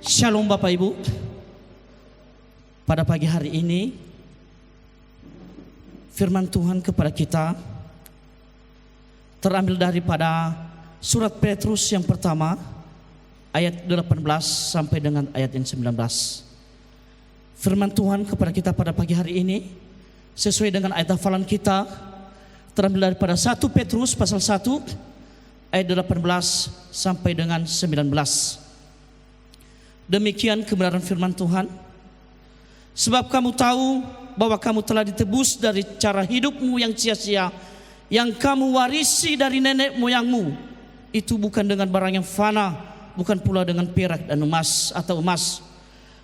Shalom Bapak Ibu. Pada pagi hari ini firman Tuhan kepada kita terambil daripada surat Petrus yang pertama ayat 18 sampai dengan ayat yang 19. Firman Tuhan kepada kita pada pagi hari ini sesuai dengan ayat hafalan kita terambil daripada 1 Petrus pasal 1 ayat 18 sampai dengan 19. Demikian kebenaran firman Tuhan. Sebab kamu tahu bahwa kamu telah ditebus dari cara hidupmu yang sia-sia, yang kamu warisi dari nenek moyangmu. Itu bukan dengan barang yang fana, bukan pula dengan perak dan emas atau emas,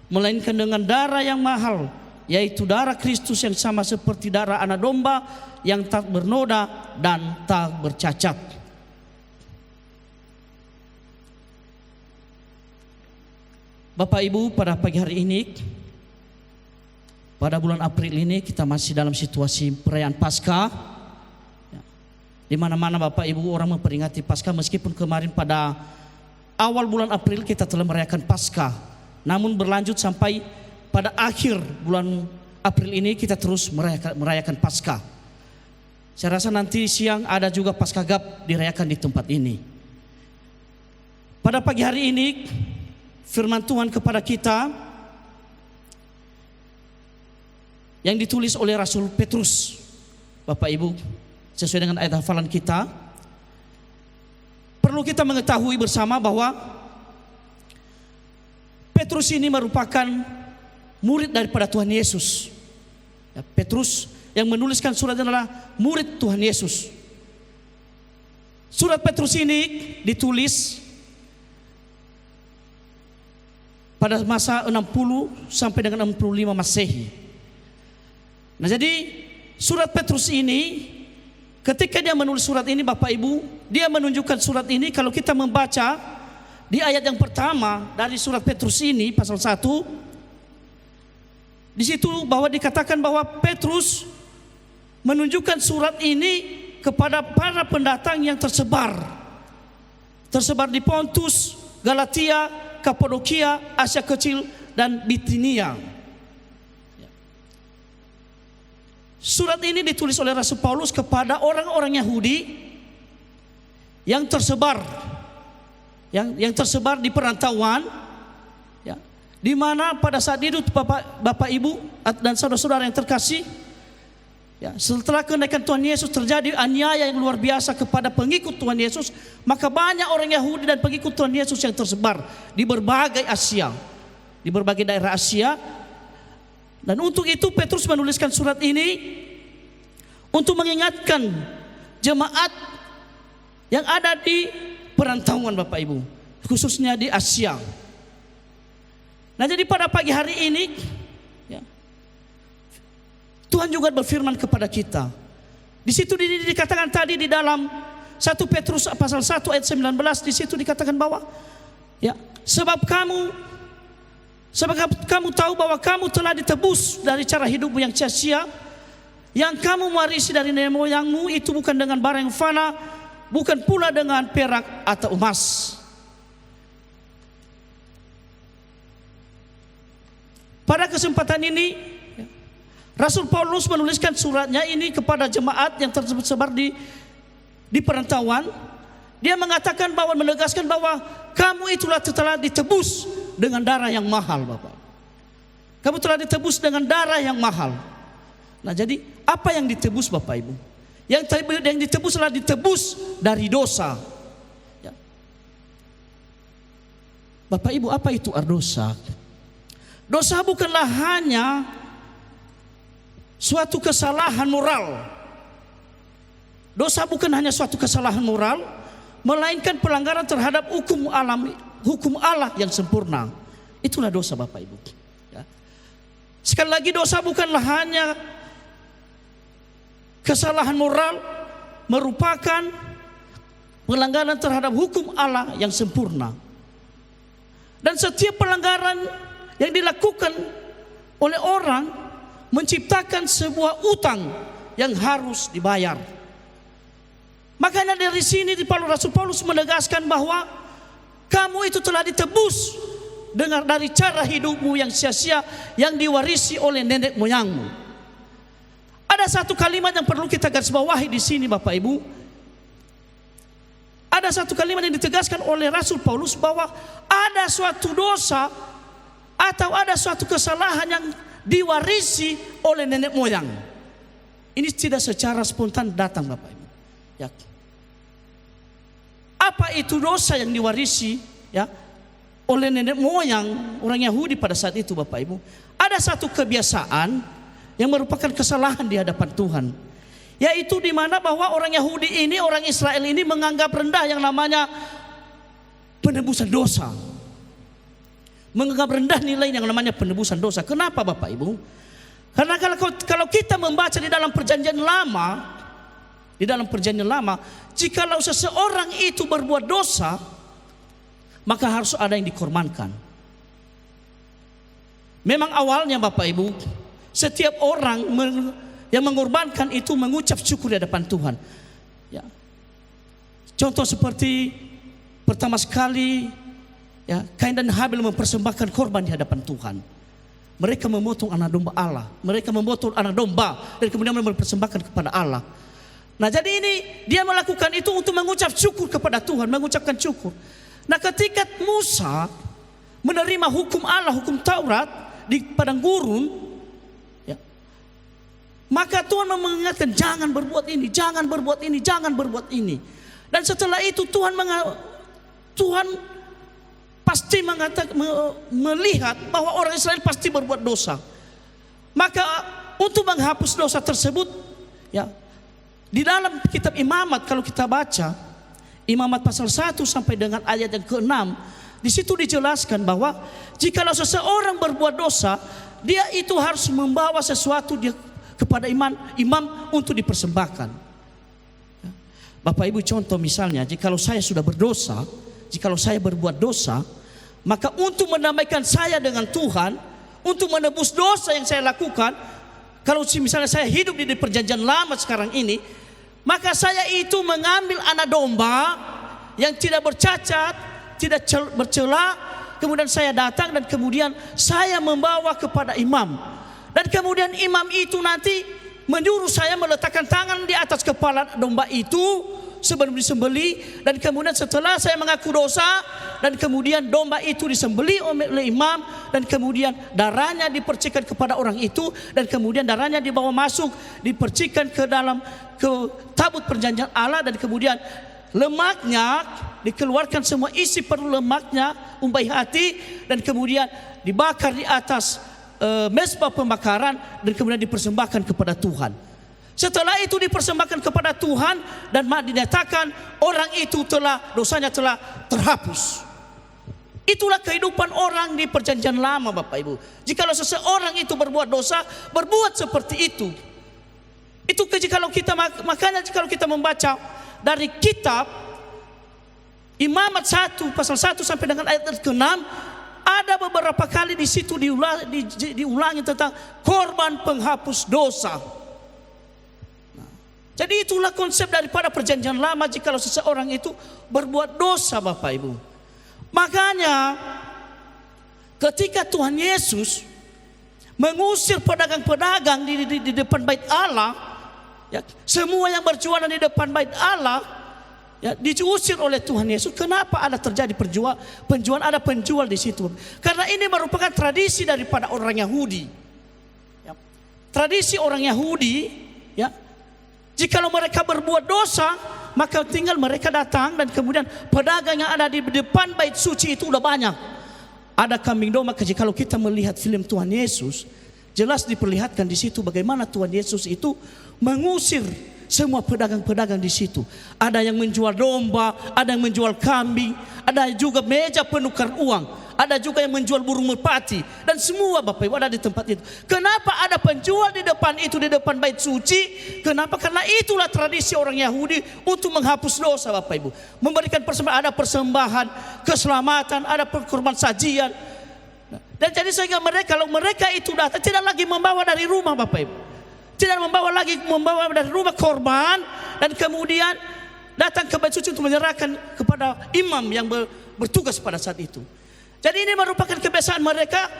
melainkan dengan darah yang mahal, yaitu darah Kristus yang sama seperti darah anak domba yang tak bernoda dan tak bercacat. Bapak Ibu, pada pagi hari ini, pada bulan April ini kita masih dalam situasi perayaan Paskah. Di mana-mana Bapak Ibu orang memperingati Paskah, meskipun kemarin pada awal bulan April kita telah merayakan Paskah, namun berlanjut sampai pada akhir bulan April ini kita terus merayakan Paskah. Saya rasa nanti siang ada juga Paskah Gap dirayakan di tempat ini. Pada pagi hari ini firman Tuhan kepada kita yang ditulis oleh Rasul Petrus. Bapak Ibu, sesuai dengan ayat hafalan kita, perlu kita mengetahui bersama bahwa Petrus ini merupakan murid daripada Tuhan Yesus. Petrus yang menuliskan surat adalah murid Tuhan Yesus. Surat Petrus ini ditulis pada masa 60 sampai dengan 65 Masehi. Nah, jadi surat Petrus ini, ketika dia menulis surat ini Bapak Ibu, dia menunjukkan surat ini kalau kita membaca di ayat yang pertama dari surat Petrus ini pasal 1, di situ bahwa dikatakan bahwa Petrus menunjukkan surat ini kepada para pendatang yang tersebar di Pontus, Galatia, Kapadokia, Asia Kecil, dan Bitinia. Surat ini ditulis oleh Rasul Paulus kepada orang-orang Yahudi yang tersebar, yang tersebar di perantauan, ya, di mana pada saat itu Bapak Ibu dan saudara-saudara yang terkasih, ya, setelah kenaikan Tuhan Yesus terjadi aniaya yang luar biasa kepada pengikut Tuhan Yesus, maka banyak orang Yahudi dan pengikut Tuhan Yesus yang tersebar di berbagai Asia, di berbagai daerah Asia. Dan untuk itu Petrus menuliskan surat ini untuk mengingatkan jemaat yang ada di perantauan Bapak Ibu, khususnya di Asia. Nah, jadi pada pagi hari ini, ya, Tuhan juga berfirman kepada kita. Di situ dikatakan tadi di dalam 1 Petrus pasal 1 ayat 19, di situ dikatakan bahwa ya, sebab kamu tahu bahwa kamu telah ditebus dari cara hidupmu yang sia-sia, yang kamu warisi dari nenek moyangmu. Itu bukan dengan barang yang fana, bukan pula dengan perak atau emas. Pada kesempatan ini Rasul Paulus menuliskan suratnya ini kepada jemaat yang tersebar di perantauan. Dia mengatakan bahwa, menegaskan bahwa kamu itulah telah ditebus dengan darah yang mahal, Bapak. Kamu telah ditebus dengan darah yang mahal. Nah, jadi apa yang ditebus Bapak Ibu? Yang ditebus adalah ditebus dari dosa. Ya. Bapak Ibu, apa itu dosa? Dosa bukanlah hanya suatu kesalahan moral. Dosa bukan hanya suatu kesalahan moral, melainkan pelanggaran terhadap hukum Allah yang sempurna. Itulah dosa Bapak Ibu. Ya. Sekali lagi, dosa bukanlah hanya kesalahan moral, merupakan pelanggaran terhadap hukum Allah yang sempurna. Dan setiap pelanggaran yang dilakukan oleh orang menciptakan sebuah utang yang harus dibayar. Makanya dari sini Rasul Paulus menegaskan bahwa kamu itu telah ditebus dengar dari cara hidupmu yang sia-sia yang diwarisi oleh nenek moyangmu. Ada satu kalimat yang perlu kita garis bawahi di sini Bapak Ibu. Ada satu kalimat yang ditegaskan oleh Rasul Paulus bahwa ada suatu dosa atau ada suatu kesalahan yang diwarisi oleh nenek moyang. Ini tidak secara spontan datang Bapak Ibu. Ya. Apa itu dosa yang diwarisi ya oleh nenek moyang orang Yahudi pada saat itu Bapak Ibu? Ada satu kebiasaan yang merupakan kesalahan di hadapan Tuhan. Yaitu di mana bahwa orang Yahudi ini, orang Israel ini menganggap rendah yang namanya penebusan dosa. Menganggap rendah nilai yang namanya penebusan dosa. Kenapa Bapak Ibu? Karena kalau kita membaca di dalam perjanjian lama, jikalau seseorang itu berbuat dosa, maka harus ada yang dikorbankan. Memang awalnya Bapak Ibu, setiap orang yang mengorbankan itu mengucap syukur di hadapan Tuhan. Ya. Contoh seperti pertama sekali, ya, Kain dan Habil mempersembahkan korban di hadapan Tuhan. Mereka memotong anak domba Allah. Mereka memotong anak domba dan kemudian mempersembahkan kepada Allah. Nah jadi ini dia melakukan itu untuk mengucap syukur kepada Tuhan, mengucapkan syukur. Nah ketika Musa menerima hukum Allah, hukum Taurat di padang gurun, ya, maka Tuhan mengingatkan jangan berbuat ini, jangan berbuat ini, jangan berbuat ini. Dan setelah itu Tuhan pasti melihat bahwa orang Israel pasti berbuat dosa. Maka untuk menghapus dosa tersebut, ya, di dalam kitab Imamat kalau kita baca Imamat pasal 1 sampai dengan ayat yang ke-6, di situ dijelaskan bahwa jikalau seseorang berbuat dosa, dia itu harus membawa sesuatu dia kepada imam untuk dipersembahkan. Bapak Ibu, contoh misalnya, jikalau saya sudah berdosa, jikalau saya berbuat dosa, maka untuk mendamaikan saya dengan Tuhan, untuk menebus dosa yang saya lakukan, kalau misalnya saya hidup di perjanjian lama sekarang ini, maka saya itu mengambil anak domba yang tidak bercacat, tidak bercela, kemudian saya datang dan kemudian saya membawa kepada imam. Dan kemudian imam itu nanti menyuruh saya meletakkan tangan di atas kepala domba itu sebelum disembeli, dan kemudian setelah saya mengaku dosa dan kemudian domba itu disembeli oleh imam, dan kemudian darahnya dipercikan kepada orang itu, dan kemudian darahnya dibawa masuk, dipercikan ke dalam ke tabut perjanjian Allah, dan kemudian lemaknya dikeluarkan, semua isi perut lemaknya, umbai hati, dan kemudian dibakar di atas mezbah pembakaran, dan kemudian dipersembahkan kepada Tuhan. Setelah itu dipersembahkan kepada Tuhan dan dinyatakan orang itu dosanya telah terhapus. Itulah kehidupan orang di perjanjian lama Bapak Ibu. Jikalau seseorang itu berbuat dosa, berbuat seperti itu. Itu makanya jikalau kita membaca dari kitab Imamat 1 pasal 1 sampai dengan ayat ke-6, ada beberapa kali di situ diulangi tentang korban penghapus dosa. Jadi itulah konsep daripada perjanjian lama jikalau seseorang itu berbuat dosa Bapak Ibu. Makanya ketika Tuhan Yesus mengusir pedagang-pedagang di depan bait Allah, ya, semua yang berjualan di depan bait Allah, ya, diusir oleh Tuhan Yesus. Kenapa ada terjadi penjual di situ? Karena ini merupakan tradisi daripada orang Yahudi. Ya, tradisi orang Yahudi, ya, jikalau mereka berbuat dosa, maka tinggal mereka datang dan kemudian pedagang yang ada di depan bait suci itu udah banyak. Ada kambing domba. Jikalau kita melihat film Tuhan Yesus, jelas diperlihatkan di situ bagaimana Tuhan Yesus itu mengusir semua pedagang-pedagang di situ. Ada yang menjual domba, ada yang menjual kambing, ada juga meja penukar uang, ada juga yang menjual burung merpati, dan semua Bapak Ibu ada di tempat itu. Kenapa ada penjual di depan itu, di depan bait suci? Kenapa? Karena itulah tradisi orang Yahudi untuk menghapus dosa Bapak Ibu. Memberikan persembahan, ada persembahan keselamatan, ada korban sajian. Dan jadi sehingga kalau mereka itu datang, tidak lagi membawa dari rumah Bapak Ibu. Tidak membawa dari rumah korban, dan kemudian datang ke bait suci untuk menyerahkan kepada imam yang bertugas pada saat itu. Jadi ini merupakan kebiasaan mereka.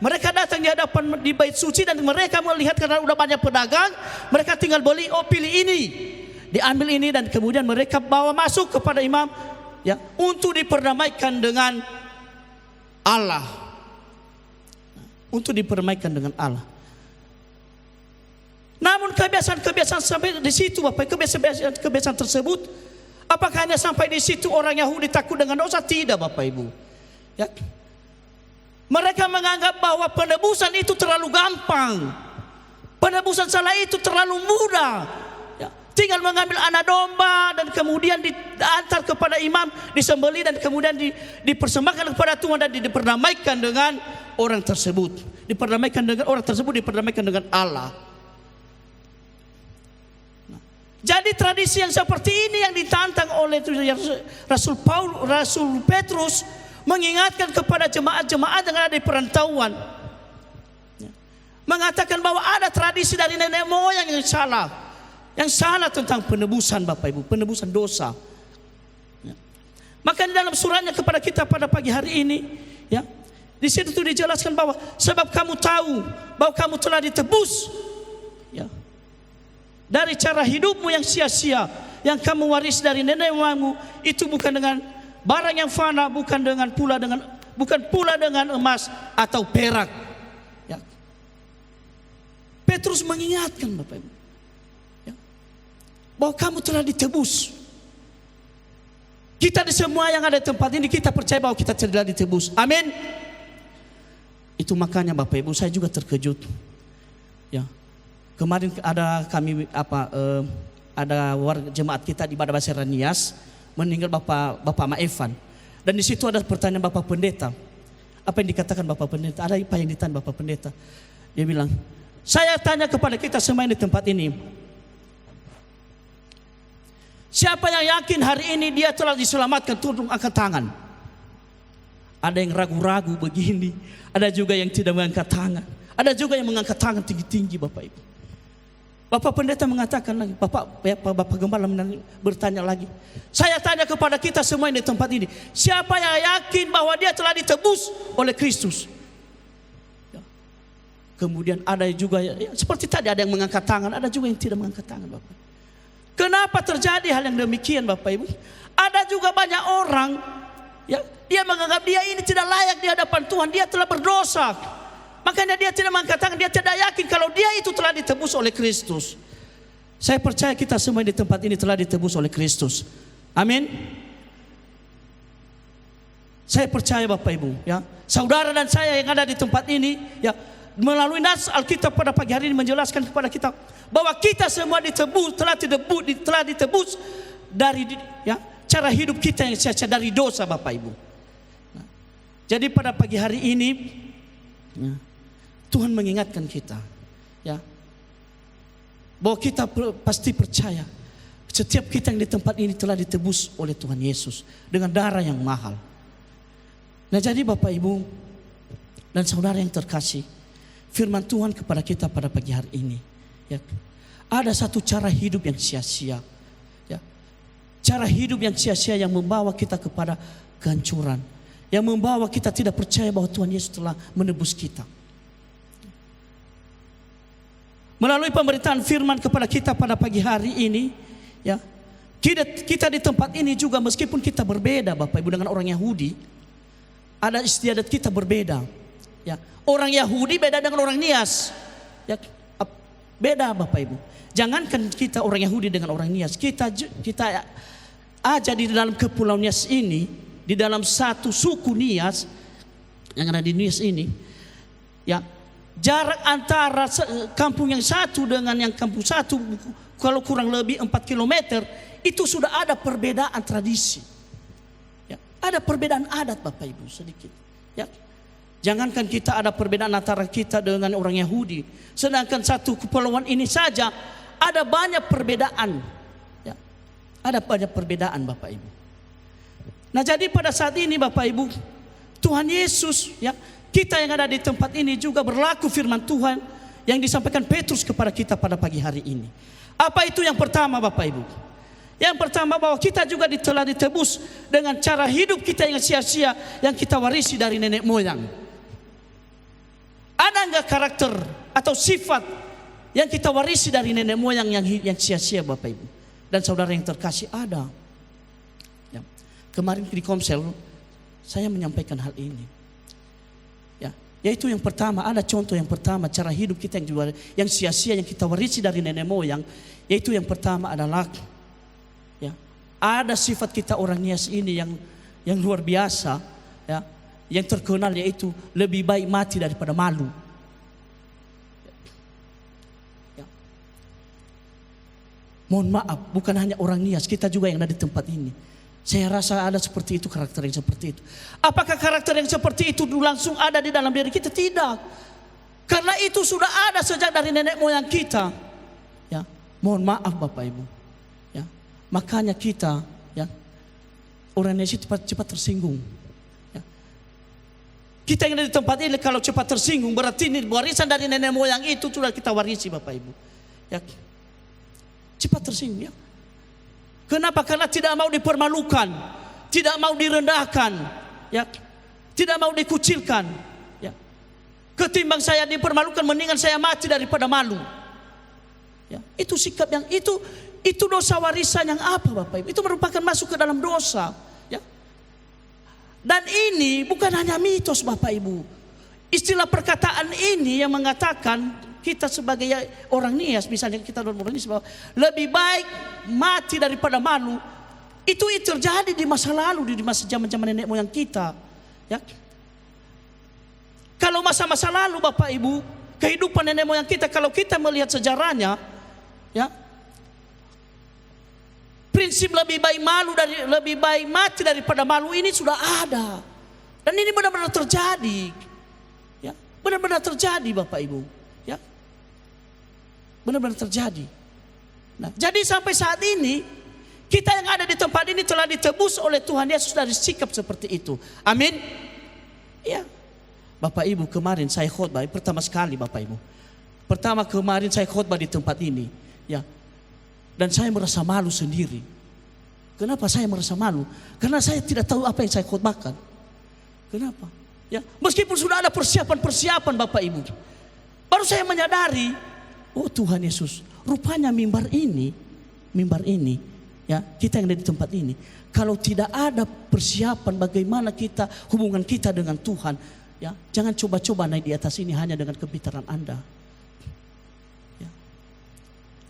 Mereka datang di hadapan di bait suci dan mereka melihat karena udah banyak pedagang, mereka tinggal beli, oh pilih ini, diambil ini, dan kemudian mereka bawa masuk kepada imam, ya, untuk diperdamaikan dengan Allah. Untuk diperdamaikan dengan Allah. Namun kebiasaan-kebiasaan sampai di situ, Bapak, kebiasaan tersebut, apakah hanya sampai di situ orang Yahudi takut dengan dosa? Tidak, Bapak Ibu. Ya. Mereka menganggap bahwa penebusan itu terlalu gampang. Penebusan salah itu terlalu mudah. Ya. Tinggal mengambil anak domba dan kemudian diantar kepada imam, disembelih dan kemudian dipersembahkan kepada Tuhan dan diperdamaikan dengan orang tersebut. Diperdamaikan dengan orang tersebut, diperdamaikan dengan Allah. Jadi tradisi yang seperti ini yang ditantang oleh Rasul Petrus mengingatkan kepada jemaat-jemaat yang ada di perantauan, mengatakan bahwa ada tradisi dari nenek moyang yang salah tentang penebusan, Bapak Ibu, penebusan dosa. Maka di dalam suratnya kepada kita pada pagi hari ini, ya, di situ dijelaskan bahwa sebab kamu tahu bahwa kamu telah ditebus, ya, dari cara hidupmu yang sia-sia yang kamu waris dari nenek moyangmu, itu bukan dengan barang yang fana, bukan pula dengan emas atau perak. Ya. Petrus mengingatkan, Bapak Ibu, ya, bahwa kamu telah ditebus. Kita di semua yang ada di tempat ini, kita percaya bahwa kita telah ditebus. Amin. Itu makanya, Bapak Ibu, saya juga terkejut. Ya. Kemarin ada warga jemaat kita di Badabasera Nias meninggal Bapak Maevan, dan di situ ada pertanyaan Bapak Pendeta. Apa yang dikatakan Bapak Pendeta? Ada apa yang ditanya Bapak Pendeta? Dia bilang, saya tanya kepada kita semua di tempat ini, siapa yang yakin hari ini dia telah diselamatkan? Tolong angkat tangan. Ada yang ragu-ragu begini, ada juga yang tidak mengangkat tangan, ada juga yang mengangkat tangan tinggi-tinggi, Bapak Ibu. Bapak Pendeta mengatakan lagi, Bapak Gembala bertanya lagi, saya tanya kepada kita semua di tempat ini, siapa yang yakin bahwa dia telah ditebus oleh Kristus? Ya. Kemudian ada juga, ya, seperti tadi ada yang mengangkat tangan, ada juga yang tidak mengangkat tangan, Bapak. Kenapa terjadi hal yang demikian, Bapak Ibu? Ada juga banyak orang, ya, dia menganggap dia ini tidak layak di hadapan Tuhan, dia telah berdosa. Makanya dia tidak mengangkat tangan, dia tidak yakin kalau dia itu telah ditebus oleh Kristus. Saya percaya kita semua di tempat ini telah ditebus oleh Kristus. Amin. Saya percaya, Bapak Ibu, ya, saudara dan saya yang ada di tempat ini, ya, melalui nas Alkitab pada pagi hari ini menjelaskan kepada kita bahwa kita semua ditebus, telah ditebus dari, ya, cara hidup kita yang sia-sia, dari dosa, Bapak Ibu. Nah, jadi pada pagi hari ini, ya, Tuhan mengingatkan kita, ya, bahwa kita pasti percaya setiap kita yang di tempat ini telah ditebus oleh Tuhan Yesus dengan darah yang mahal. Nah, jadi Bapak Ibu dan saudara yang terkasih, firman Tuhan kepada kita pada pagi hari ini, ya, ada satu cara hidup yang sia-sia, ya, cara hidup yang sia-sia yang membawa kita kepada kehancuran, yang membawa kita tidak percaya bahwa Tuhan Yesus telah menebus kita. Melalui pemberitaan firman kepada kita pada pagi hari ini, ya, kita di tempat ini juga meskipun kita berbeda, Bapak Ibu, dengan orang Yahudi, ada istiadat kita berbeda. Ya, orang Yahudi beda dengan orang Nias, ya, beda, Bapak Ibu. Jangankan kita orang Yahudi dengan orang Nias, kita aja di dalam kepulauan Nias ini, di dalam satu suku Nias yang ada di Nias ini, ya, jarak antara kampung yang satu dengan yang kampung satu kalau kurang lebih 4 kilometer, itu sudah ada perbedaan tradisi, ya, ada perbedaan adat, Bapak Ibu, sedikit, ya. Jangankan kita ada perbedaan antara kita dengan orang Yahudi, sedangkan satu kepulauan ini saja ada banyak perbedaan, ya, ada banyak perbedaan, Bapak Ibu. Nah, jadi pada saat ini, Bapak Ibu, Tuhan Yesus, ya, kita yang ada di tempat ini juga berlaku firman Tuhan yang disampaikan Petrus kepada kita pada pagi hari ini. Apa itu yang pertama, Bapak Ibu? Yang pertama bahwa kita juga telah ditebus dengan cara hidup kita yang sia-sia yang kita warisi dari nenek moyang. Ada enggak karakter atau sifat yang kita warisi dari nenek moyang yang sia-sia Bapak Ibu dan saudara yang terkasih? Ada. Ya. Kemarin di Komsel saya menyampaikan hal ini. Ya, yaitu yang pertama, ada contoh yang pertama cara hidup kita yang sia-sia yang kita warisi dari nenek moyang, yaitu yang pertama adalah ya, ada sifat kita orang Nias ini yang luar biasa, ya, yang terkenal, yaitu lebih baik mati daripada malu. Ya. Mohon maaf, bukan hanya orang Nias, kita juga yang ada di tempat ini. Saya rasa ada seperti itu, karakter yang seperti itu. Apakah karakter yang seperti itu langsung ada di dalam diri kita? Tidak. Karena itu sudah ada sejak dari nenek moyang kita. Ya, mohon maaf Bapak Ibu. Ya, makanya kita, ya, orang Indonesia cepat tersinggung. Ya. Kita yang ada di tempat ini kalau cepat tersinggung berarti ini warisan dari nenek moyang itu sudah kita warisi Bapak Ibu. Ya, cepat tersinggung. Ya. Kenapa? Karena tidak mau dipermalukan, tidak mau direndahkan, ya, tidak mau dikucilkan. Ya. Ketimbang saya dipermalukan, mendingan saya mati daripada malu. Ya. Itu sikap yang itu dosa warisan yang apa Bapak Ibu? Itu merupakan masuk ke dalam dosa. Ya. Dan ini bukan hanya mitos Bapak Ibu. Istilah perkataan ini yang mengatakan kita sebagai orang Nias, misalnya kita orang Nias, lebih baik mati daripada malu. Itu terjadi di masa lalu, di masa zaman-zaman nenek moyang kita. Ya. Kalau masa-masa lalu Bapak Ibu, kehidupan nenek moyang kita, kalau kita melihat sejarahnya, ya, prinsip lebih baik mati daripada malu ini sudah ada. Dan ini benar-benar terjadi. Ya, benar-benar terjadi Bapak Ibu. Ya. Benar-benar terjadi. Nah, jadi sampai saat ini kita yang ada di tempat ini telah ditebus oleh Tuhan Yesus dari sikap seperti itu. Amin. Ya. Bapak Ibu, kemarin saya khotbah pertama sekali Bapak Ibu. Pertama kemarin saya khotbah di tempat ini, ya. Dan saya merasa malu sendiri. Kenapa saya merasa malu? Karena saya tidak tahu apa yang saya khotbahkan. Kenapa? Ya, meskipun sudah ada persiapan Bapak Ibu. Baru saya menyadari, oh Tuhan Yesus, rupanya mimbar ini, ya, kita yang ada di tempat ini, kalau tidak ada persiapan bagaimana kita hubungan kita dengan Tuhan, ya, jangan coba-coba naik di atas ini hanya dengan kepintaran Anda. Ya.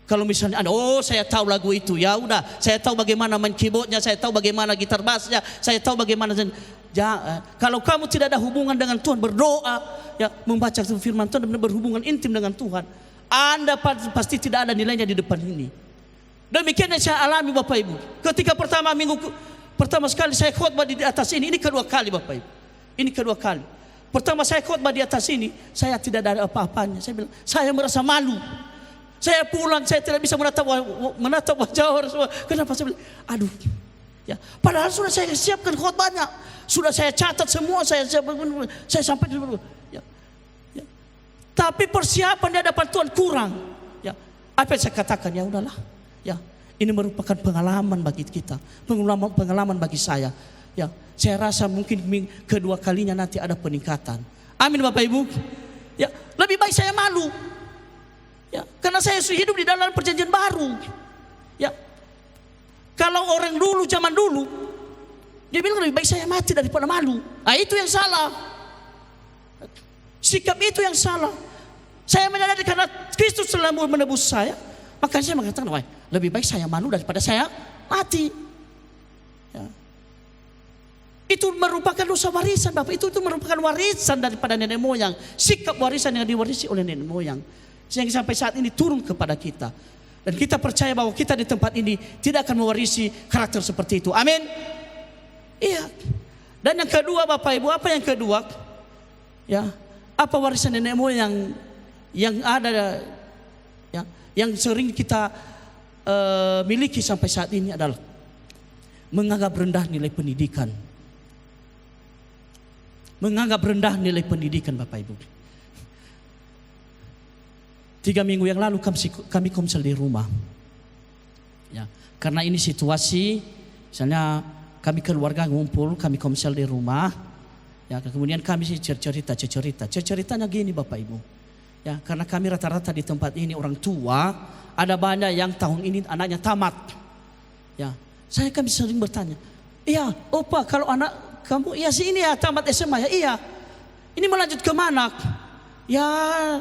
Kalau misalnya Anda, oh saya tahu lagu itu, ya udah, saya tahu bagaimana main keyboardnya, saya tahu bagaimana gitar bassnya, saya tahu bagaimana. Kalau kamu tidak ada hubungan dengan Tuhan, berdoa, ya, membaca firman Tuhan dan berhubungan intim dengan Tuhan, Anda pasti tidak ada nilainya di depan ini. Demikian yang saya alami Bapak Ibu. Ketika pertama sekali saya khotbah di atas ini kedua kali Bapak Ibu. Ini kedua kali. Pertama saya khotbah di atas ini, saya tidak ada apa-apanya. Saya bilang, saya merasa malu. Saya pulang, saya tidak bisa menatap wajah orang semua. Kenapa? Saya bilang, aduh. Ya, padahal sudah saya siapkan khotbahnya, sudah saya catat semua, saya sampai dulu. Tapi persiapan di hadapan Tuhan kurang. Ya, apa yang saya katakan? Ya udahlah. Ya, ini merupakan pengalaman bagi kita, pengalaman bagi saya. Ya, saya rasa mungkin kedua kalinya nanti ada peningkatan. Amin Bapak Ibu. Ya, lebih baik saya malu. Ya, karena saya hidup di dalam perjanjian baru. Ya, kalau orang dulu zaman dulu, dia bilang lebih baik saya mati daripada malu. Ah, itu yang salah. Sikap itu yang salah. Saya menyadari karena Kristus telah menebus saya, makanya saya mengatakan, wah, lebih baik saya malu daripada saya mati. Ya. Itu merupakan dosa warisan Bapak. Itu merupakan warisan daripada nenek moyang. Sikap warisan yang diwarisi oleh nenek moyang, sehingga sampai saat ini turun kepada kita. Dan kita percaya bahwa kita di tempat ini tidak akan mewarisi karakter seperti itu. Amin. Iya. Dan yang kedua Bapak Ibu, apa yang kedua? Ya, apa warisan nenek moyang yang ada, ya, yang sering kita miliki sampai saat ini adalah menganggap rendah nilai pendidikan. Menganggap rendah nilai pendidikan Bapak Ibu. 3 minggu yang lalu kami komsel di rumah. Ya, karena ini situasi, misalnya kami keluarga ngumpul, kami komsel di rumah, ya kemudian kami ceritanya gini Bapak Ibu. Ya, karena kami rata-rata di tempat ini orang tua, ada banyak yang tahun ini anaknya tamat. Ya, kami sering bertanya, iya, opa kalau anak kamu, iya sih ini ya tamat SMA ya, iya. Ini melanjut ke mana? Ya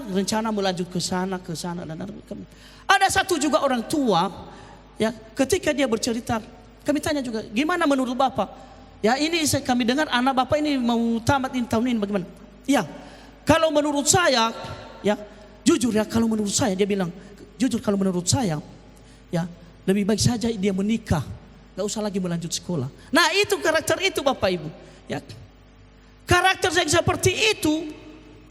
rencana melanjut ke sana dan ada satu juga orang tua. Ya, ketika dia bercerita, kami tanya juga, gimana menurut Bapak? Ya ini kami dengar anak Bapak ini mau tamat ini tahun ini bagaimana? Ya, kalau menurut saya, ya jujur ya kalau menurut saya, dia bilang, jujur kalau menurut saya, ya lebih baik saja dia menikah, gak usah lagi melanjut sekolah. Nah itu karakter itu Bapak Ibu. Ya, karakter yang seperti itu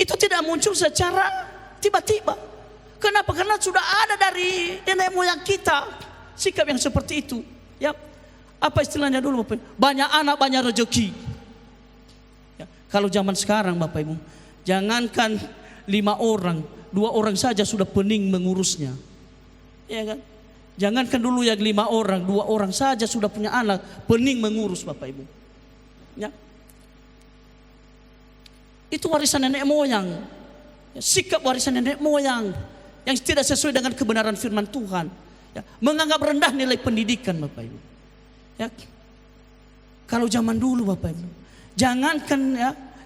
tidak muncul secara tiba-tiba. Kenapa? Karena sudah ada dari nenek moyang kita. Sikap yang seperti itu, ya apa istilahnya dulu Bapak Ibu? Banyak anak banyak rezeki. Ya, kalau zaman sekarang Bapak Ibu, jangankan 5 orang, 2 orang saja sudah pening mengurusnya, ya kan? Jangankan dulu yang 5 orang, 2 orang saja sudah punya anak, pening mengurus Bapak Ibu. Ya, itu warisan nenek moyang, ya, sikap warisan nenek moyang yang tidak sesuai dengan kebenaran firman Tuhan. Ya, menganggap rendah nilai pendidikan Bapak Ibu. Ya, kalau zaman dulu Bapak Ibu,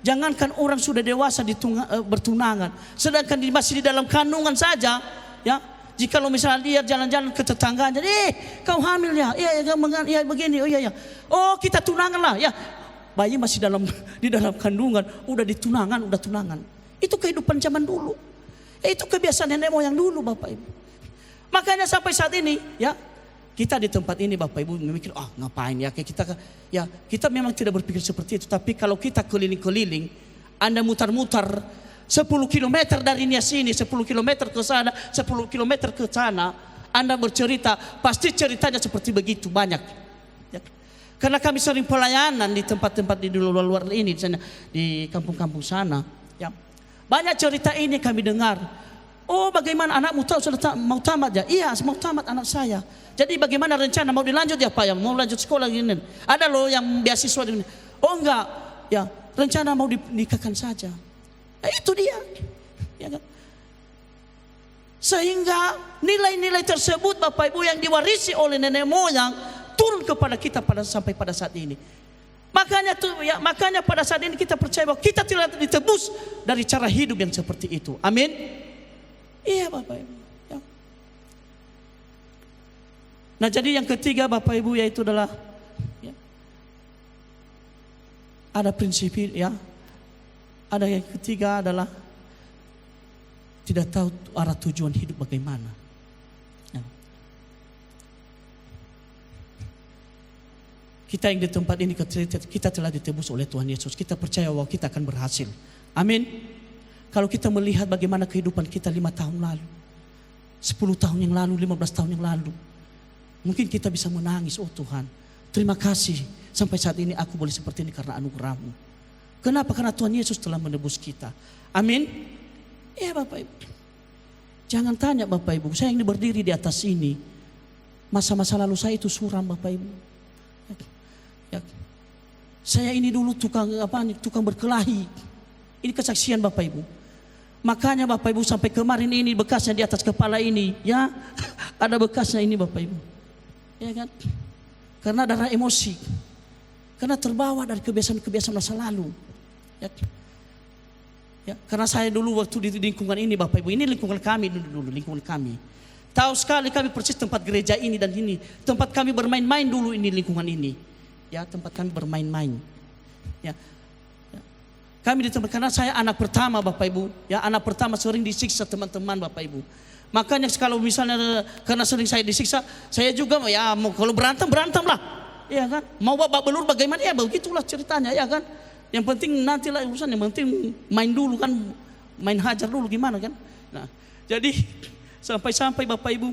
jangankan orang sudah dewasa bertunangan, sedangkan masih di dalam kandungan saja, ya. Jikalau misalnya dia jalan-jalan ke tetangganya, kau hamil ya, ya begini, oh iya ya, oh kita tunangan lah, ya. Bayi masih di dalam kandungan, udah tunangan. Itu kehidupan zaman dulu. Itu kebiasaan nenek moyang dulu Bapak Ibu. Makanya sampai saat ini, ya kita di tempat ini Bapak Ibu memikir, ngapain ya kita memang tidak berpikir seperti itu. Tapi kalau kita keliling-keliling, Anda mutar-mutar 10 km dari sini, 10 km ke sana, 10 km ke sana, Anda bercerita, pasti ceritanya seperti begitu banyak. Ya. Karena kami sering pelayanan di tempat-tempat di luar ini, di kampung-kampung sana. Ya. Banyak cerita ini kami dengar. Oh bagaimana anakmu sudah mau tamat ya? Iya mau tamat anak saya. Jadi bagaimana rencana mau dilanjut ya Pak? Yang mau lanjut sekolah gini. Ada loh yang beasiswa ini. Oh enggak, ya rencana mau dinikahkan saja. Itu dia. Ya kan? Sehingga nilai-nilai tersebut Bapak Ibu yang diwarisi oleh nenek moyang turun kepada kita sampai pada saat ini. Makanya pada saat ini kita percaya bahwa kita tidak ditebus dari cara hidup yang seperti itu. Amin. Iya Bapak Ibu. Ya. Nah jadi yang ketiga Bapak Ibu yaitu adalah ada prinsip ya. Ada yang ketiga adalah tidak tahu arah tujuan hidup bagaimana. Ya. Kita yang di tempat ini kita telah ditebus oleh Tuhan Yesus. Kita percaya bahwa kita akan berhasil. Amin. Kalau kita melihat bagaimana kehidupan kita 5 tahun lalu, 10 tahun yang lalu, 15 tahun yang lalu, mungkin kita bisa menangis, oh Tuhan, terima kasih sampai saat ini aku boleh seperti ini karena anugerah-Mu. Kenapa? Karena Tuhan Yesus telah menebus kita. Amin. Ya Bapak Ibu. Jangan tanya Bapak Ibu, saya yang berdiri di atas ini, masa-masa lalu saya itu suram Bapak Ibu. Ya. Saya ini dulu tukang berkelahi. Ini kesaksian Bapak Ibu. Makanya Bapak Ibu sampai kemarin ini bekasnya di atas kepala ini, ya ada bekasnya ini Bapak Ibu, ya kan? Karena darah emosi, karena terbawa dari kebiasaan-kebiasaan masa lalu. Ya, karena saya dulu waktu di lingkungan ini Bapak Ibu, ini lingkungan kami dulu, lingkungan kami. Tahu sekali kami persis tempat gereja ini dan ini, tempat kami bermain-main dulu ini lingkungan ini, ya tempat kami bermain-main, ya. Kami di tempat, karena saya anak pertama Bapak Ibu, ya anak pertama sering disiksa teman-teman Bapak Ibu. Makanya kalau misalnya karena sering saya disiksa, saya juga ya mau kalau berantem lah, ya kan? Mau babak belur bagaimana ya begitulah ceritanya, ya kan? Yang penting nantilah urusan, yang penting main dulu kan, main hajar dulu gimana kan? Nah, jadi sampai Bapak Ibu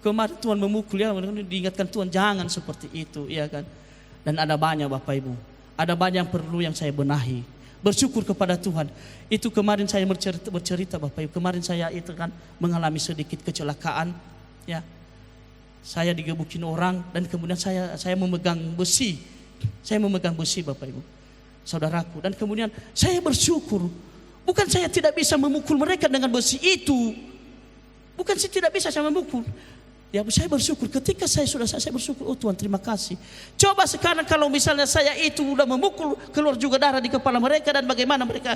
kemarin Tuhan memukul ya, diingatkan Tuhan jangan seperti itu, ya kan? Dan ada banyak Bapak Ibu, ada banyak yang perlu yang saya benahi. Bersyukur kepada Tuhan. Itu kemarin saya bercerita Bapak Ibu. Kemarin saya itu kan mengalami sedikit kecelakaan, ya. Saya digebukin orang dan kemudian saya memegang besi. Saya memegang besi Bapak Ibu, saudaraku. Dan kemudian saya bersyukur. Bukan saya tidak bisa memukul mereka dengan besi itu. Bukan saya tidak bisa saya memukul. Ya, saya bersyukur ketika saya bersyukur, oh Tuhan terima kasih. Coba sekarang kalau misalnya saya itu udah memukul, keluar juga darah di kepala mereka dan bagaimana mereka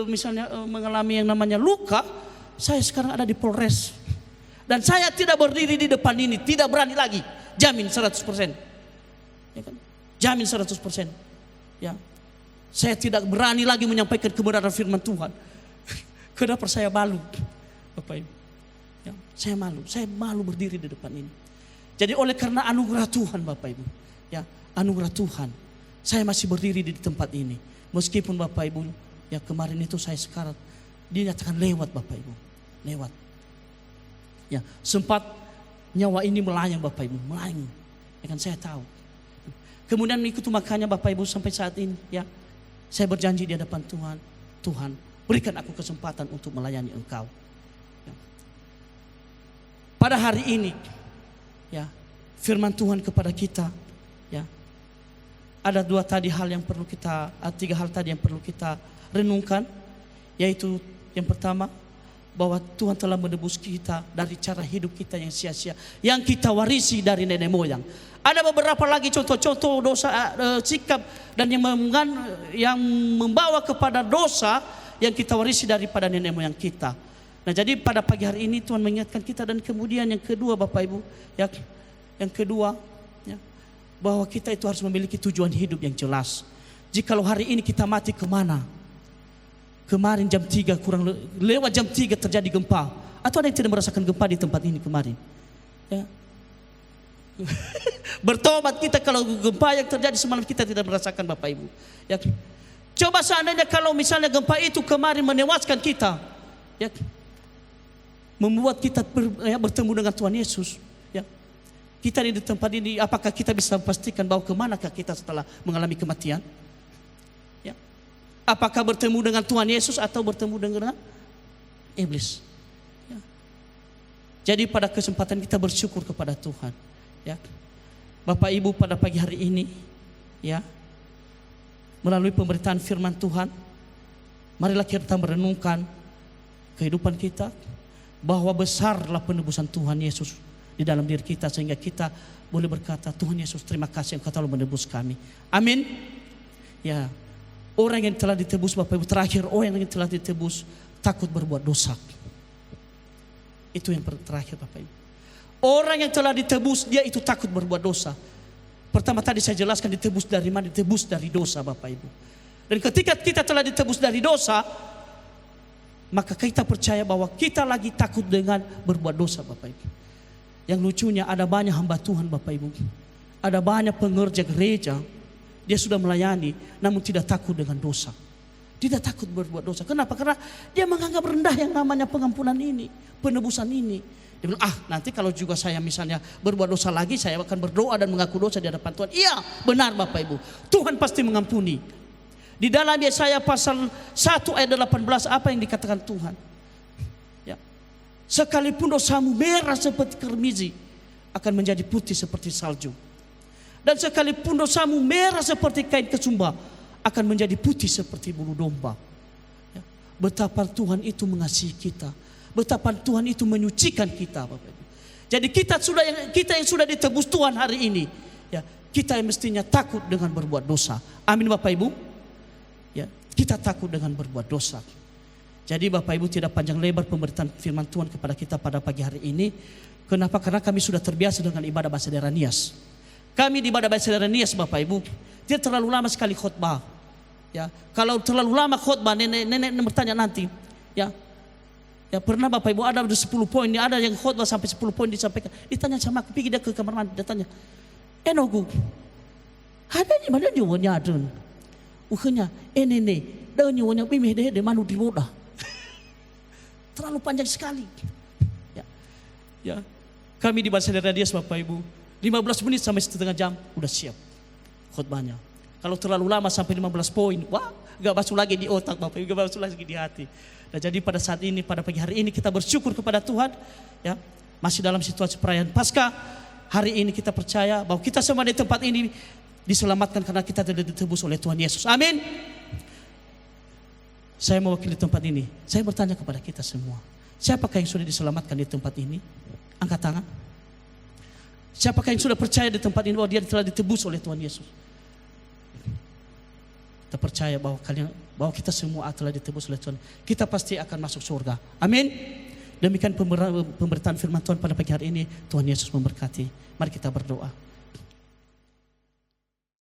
misalnya mengalami yang namanya luka, saya sekarang ada di Polres. Dan saya tidak berdiri di depan ini, tidak berani lagi. Jamin 100%. Ya kan? Jamin 100%. Ya. Saya tidak berani lagi menyampaikan kebenaran firman Tuhan. Kenapa saya malu, Bapak Ibu? Ya, saya malu berdiri di depan ini. Jadi oleh karena anugerah Tuhan Bapak Ibu, ya anugerah Tuhan, saya masih berdiri di tempat ini. Meskipun Bapak Ibu, ya kemarin itu saya sekarat, dinyatakan lewat Bapak Ibu, lewat. Ya sempat nyawa ini melayang Bapak Ibu, melayang. Ya kan saya tahu. Kemudian mengikuti makanya Bapak Ibu sampai saat ini, ya saya berjanji di hadapan Tuhan, Tuhan berikan aku kesempatan untuk melayani Engkau. Pada hari ini, ya firman Tuhan kepada kita, ya ada tiga hal tadi yang perlu kita renungkan, yaitu yang pertama bahwa Tuhan telah menebus kita dari cara hidup kita yang sia-sia, yang kita warisi dari nenek moyang. Ada beberapa lagi contoh-contoh dosa, sikap dan yang membawa kepada dosa yang kita warisi daripada nenek moyang kita. Nah jadi pada pagi hari ini Tuhan mengingatkan kita, dan kemudian yang kedua Bapak Ibu, ya, yang kedua ya, bahwa kita itu harus memiliki tujuan hidup yang jelas. Jikalau hari ini kita mati kemana? Kemarin jam 3 lewat jam 3 terjadi gempa. Atau ada yang tidak merasakan gempa di tempat ini kemarin? Ya. Bertobat kita kalau gempa yang terjadi semalam kita tidak merasakan Bapak Ibu. Ya. Coba seandainya kalau misalnya gempa itu kemarin menewaskan kita, ya, membuat kita bertemu dengan Tuhan Yesus, ya. Kita di tempat ini, apakah kita bisa pastikan bahwa kemanakah kita setelah mengalami kematian? Ya. Apakah bertemu dengan Tuhan Yesus atau bertemu dengan iblis? Ya. Jadi pada kesempatan kita bersyukur kepada Tuhan, ya. Bapak Ibu pada pagi hari ini, ya, melalui pemberitaan firman Tuhan, marilah kita merenungkan kehidupan kita, bahwa besarlah penebusan Tuhan Yesus di dalam diri kita, sehingga kita boleh berkata, Tuhan Yesus terima kasih Engkau telah menebus kami. Amin. Ya, orang yang telah ditebus Bapak Ibu, terakhir orang yang telah ditebus takut berbuat dosa. Itu yang terakhir Bapak Ibu. Orang yang telah ditebus dia itu takut berbuat dosa. Pertama tadi saya jelaskan ditebus dari mana? Ditebus dari dosa Bapak Ibu. Dan ketika kita telah ditebus dari dosa, maka kita percaya bahwa kita lagi takut dengan berbuat dosa Bapak Ibu. Yang lucunya ada banyak hamba Tuhan Bapak Ibu, ada banyak pengerja gereja, dia sudah melayani namun tidak takut dengan dosa. Tidak takut berbuat dosa. Kenapa? Karena dia menganggap rendah yang namanya pengampunan ini, penebusan ini. Dia bilang, nanti kalau juga saya misalnya berbuat dosa lagi, saya akan berdoa dan mengaku dosa di hadapan Tuhan. Iya benar Bapak Ibu, Tuhan pasti mengampuni. Di dalam Yesaya pasal 1 ayat 18 apa yang dikatakan Tuhan? Ya. Sekalipun dosamu merah seperti kermizi, akan menjadi putih seperti salju. Dan sekalipun dosamu merah seperti kain kesumba, akan menjadi putih seperti bulu domba. Ya. Betapa Tuhan itu mengasihi kita, betapa Tuhan itu menyucikan kita Bapak Ibu. Jadi kita yang sudah ditebus Tuhan hari ini, ya, kita yang mestinya takut dengan berbuat dosa. Amin Bapak Ibu. Ya, kita takut dengan berbuat dosa. Jadi Bapak Ibu, tidak panjang lebar pemberitaan firman Tuhan kepada kita pada pagi hari ini. Kenapa? Karena kami sudah terbiasa dengan ibadah Basilica Nias. Kami di ibadah Basilica Nias Bapak Ibu, tidak terlalu lama sekali khotbah. Ya, kalau terlalu lama khotbah, nenek bertanya nanti. Ya, pernah Bapak Ibu ada 10 poin, ada yang khotbah sampai 10 poin disampaikan. Ditanya sama aku, pergi dia ke kamar mandi, dia tanya, "Enogu, ada di mana nyuwanya adun?" Ukenya, nenek, dah nyuwanya bimeh deh, de manu di boda. Terlalu panjang sekali. Ya, kami di Basilica Nias Bapak Ibu, 15 menit sampai setengah jam udah siap khotbahnya. Kalau terlalu lama sampai 15 poin, wah, gak masuk lagi di otak Bapak Ibu, gak masuk lagi di hati. Nah, jadi pada saat ini, pada pagi hari ini kita bersyukur kepada Tuhan, ya, masih dalam situasi perayaan Paskah, hari ini kita percaya bahwa kita semua di tempat ini diselamatkan karena kita telah ditebus oleh Tuhan Yesus. Amin. Saya mewakili tempat ini. Saya bertanya kepada kita semua, siapakah yang sudah diselamatkan di tempat ini? Angkat tangan. Siapakah yang sudah percaya di tempat ini bahwa dia telah ditebus oleh Tuhan Yesus? Kita percaya bahwa kita semua telah ditebus oleh Tuhan. Kita pasti akan masuk surga. Amin. Demikian pemberitaan firman Tuhan pada pagi hari ini. Tuhan Yesus memberkati. Mari kita berdoa.